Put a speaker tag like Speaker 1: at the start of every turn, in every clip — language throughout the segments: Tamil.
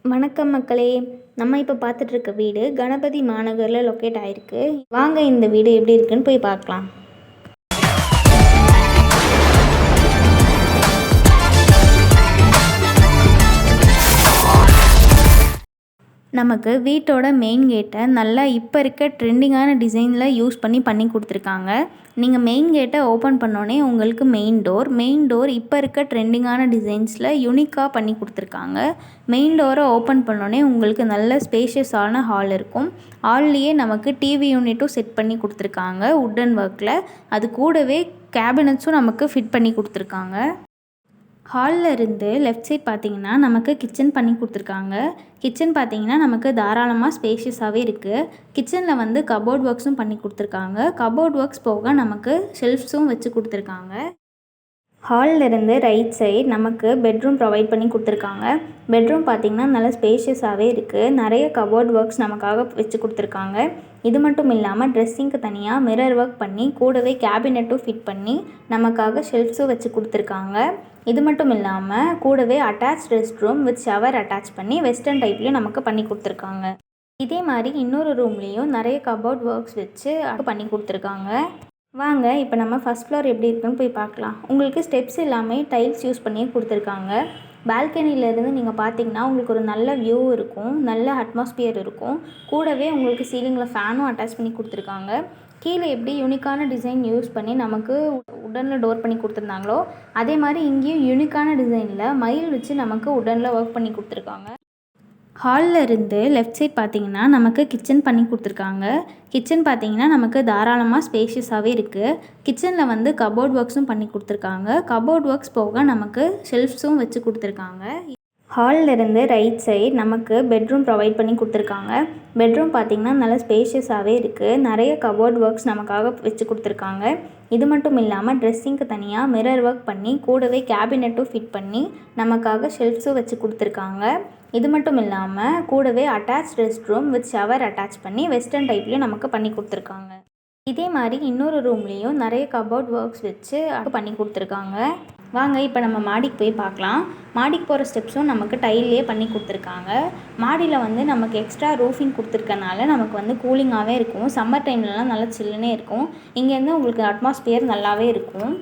Speaker 1: வணக்கம் மக்களே. நம்ம இப்போ பார்த்துட்டு இருக்க வீடு கணபதி மாநகரில் லொக்கேட் ஆகிருக்கு. வாங்க இந்த வீடு எப்படி இருக்குன்னு போய் பார்க்கலாம். நமக்கு வீட்டோட மெயின் கேட்டை நல்லா இப்போ இருக்க ட்ரெண்டிங்கான டிசைனில் யூஸ் பண்ணி கொடுத்துருக்காங்க. நீங்கள் மெயின் கேட்டை ஓப்பன் பண்ணோன்னே உங்களுக்கு மெயின் டோர் இப்போ இருக்க ட்ரெண்டிங்கான டிசைன்ஸில் யூனிக்காக பண்ணி கொடுத்துருக்காங்க. மெயின் டோரை ஓப்பன் பண்ணோன்னே உங்களுக்கு நல்ல ஸ்பேஷியஸான ஹால் இருக்கும். ஹால்லையே நமக்கு டிவி யூனிட்டும் செட் பண்ணி கொடுத்துருக்காங்க உட்டன் ஒர்க்கில். அது கூடவே கேபினட்ஸும் நமக்கு ஃபிட் பண்ணி கொடுத்துருக்காங்க. ஹாலில் இருந்து லெஃப்ட் சைட் பார்த்திங்கன்னா நமக்கு கிச்சன் பண்ணி கொடுத்துருக்காங்க. கிச்சன் பார்த்திங்கன்னா நமக்கு தாராளமாக ஸ்பேஷியஸாகவே இருக்குது. கிச்சனில் வந்து கபோர்ட் ஒர்க்ஸும் பண்ணி கொடுத்துருக்காங்க. கபோர்ட் ஒர்க்ஸ் போக நமக்கு ஷெல்ஃப்ஸும் வச்சு கொடுத்துருக்காங்க. ஹாலில் இருந்து ரைட் சைட் நமக்கு பெட்ரூம் ப்ரொவைட் பண்ணி கொடுத்துருக்காங்க. பெட்ரூம் பார்த்திங்கன்னா நல்லா ஸ்பேஷியஸாகவே இருக்குது. நிறைய கபோர்ட் ஒர்க்ஸ் நமக்காக வச்சு கொடுத்துருக்காங்க. இது மட்டும் இல்லாமல் ட்ரெஸ்ஸிங்க்கு தனியாக மிரர் ஒர்க் பண்ணி கூடவே கேபினெட்டும் ஃபிட் பண்ணி நமக்காக ஷெல்ஃப்ஸும் வச்சு கொடுத்துருக்காங்க. இது மட்டும் இல்லாமல் கூடவே attach rest room with shower attach பண்ணி வெஸ்டர்ன் டைப்லேயும் நமக்கு பண்ணி கொடுத்துருக்காங்க. இதே மாதிரி இன்னொரு ரூம்லேயும் நிறைய கபோர்ட் ஒர்க்ஸ் வச்சு பண்ணி கொடுத்துருக்காங்க. வாங்க இப்போ நம்ம ஃபஸ்ட் ஃப்ளோர் எப்படி இருக்குன்னு போய் பார்க்கலாம். உங்களுக்கு ஸ்டெப்ஸ் எல்லாமே டைல்ஸ் யூஸ் பண்ணியே கொடுத்துருக்காங்க. பால்கனியிலேருந்து நீங்கள் பார்த்தீங்கன்னா உங்களுக்கு ஒரு நல்ல வியூ இருக்கும், நல்ல அட்மாஸ்பியர் இருக்கும். கூடவே உங்களுக்கு சீலிங்கில் ஃபேனும் அட்டாச் பண்ணி கொடுத்துருக்காங்க. கீழே எப்படி யூனிக்கான டிசைன் யூஸ் பண்ணி நமக்கு உடனில் டோர் பண்ணி கொடுத்துருந்தாங்களோ அதே மாதிரி இங்கேயும் யூனிக்கான டிசைனில் மயில் வச்சு நமக்கு உடனில் ஒர்க் பண்ணி கொடுத்துருக்காங்க. ஹாலில் இருந்து லெஃப்ட் சைட் பார்த்திங்கன்னா நமக்கு கிச்சன் பண்ணி கொடுத்துருக்காங்க. கிச்சன் பார்த்திங்கன்னா நமக்கு தாராளமாக ஸ்பேஷியஸாகவே இருக்குது. கிச்சனில் வந்து கபோர்ட் ஒர்க்ஸும் பண்ணி கொடுத்துருக்காங்க. கபோர்ட் ஒர்க்ஸ் போக நமக்கு ஷெல்ஃப்ஸும் வச்சு கொடுத்துருக்காங்க. ஹாலில் இருந்து ரைட் சைட் நமக்கு பெட்ரூம் ப்ரொவைட் பண்ணி கொடுத்துருக்காங்க. பெட்ரூம் பார்த்திங்கன்னா நல்லா ஸ்பேஷியஸாகவே இருக்குது. நிறைய கபோர்ட் ஒர்க்ஸ் நமக்காக வச்சு கொடுத்துருக்காங்க. இது மட்டும் இல்லாமல் ட்ரெஸ்ஸிங்க்கு தனியாக மிரர் ஒர்க் பண்ணி கூடவே கேபினெட்டும் ஃபிட் பண்ணி நமக்காக ஷெல்ஃப்ஸும் வச்சு கொடுத்துருக்காங்க. இது மட்டும் இல்லாமல் கூடவே attach rest room with shower attach பண்ணி வெஸ்டர்ன் டைப்லேயும் நமக்கு பண்ணி கொடுத்துருக்காங்க. இதே மாதிரி இன்னொரு ரூம்லேயும் நிறைய கபோர்ட் ஒர்க்ஸ் வச்சு பண்ணி கொடுத்துருக்காங்க. வாங்க இப்போ நம்ம மாடிக்கு போய் பார்க்கலாம். மாடிக்கு போகிற ஸ்டெப்ஸும் நமக்கு டைல்லே பண்ணி கொடுத்துருக்காங்க. மாடியில் வந்து நமக்கு எக்ஸ்ட்ரா ரூஃபிங் கொடுத்துருக்கனால நமக்கு வந்து கூலிங்காகவே இருக்கும். சம்மர் டைம்லலாம் நல்லா சில்லுனே இருக்கும். இங்கேருந்து உங்களுக்கு அட்மாஸ்பியர் நல்லாவே இருக்கும்.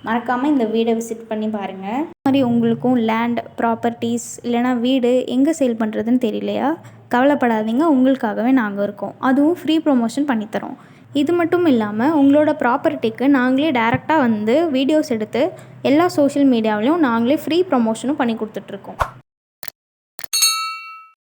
Speaker 1: மறக்காமல் இந்த வீடை விசிட் பண்ணி பாருங்கள். மாதிரி உங்களுக்கும் லேண்ட் ப்ராப்பர்ட்டிஸ் இல்லைனா வீடு எங்கே சேல் பண்ணுறதுன்னு தெரியலையா? கவலைப்படாதீங்க, உங்களுக்காகவே நாங்கள் இருக்கோம். அதுவும் ஃப்ரீ ப்ரொமோஷன் பண்ணித்தரோம். இது மட்டும் இல்லாமல் உங்களோட ப்ராப்பர்ட்டிக்கு நாங்களே டேரெக்டாக வந்து வீடியோஸ் எடுத்து எல்லா சோஷியல் மீடியாவிலையும் நாங்களே ஃப்ரீ ப்ரொமோஷனும் பண்ணி கொடுத்துட்ருக்கோம்.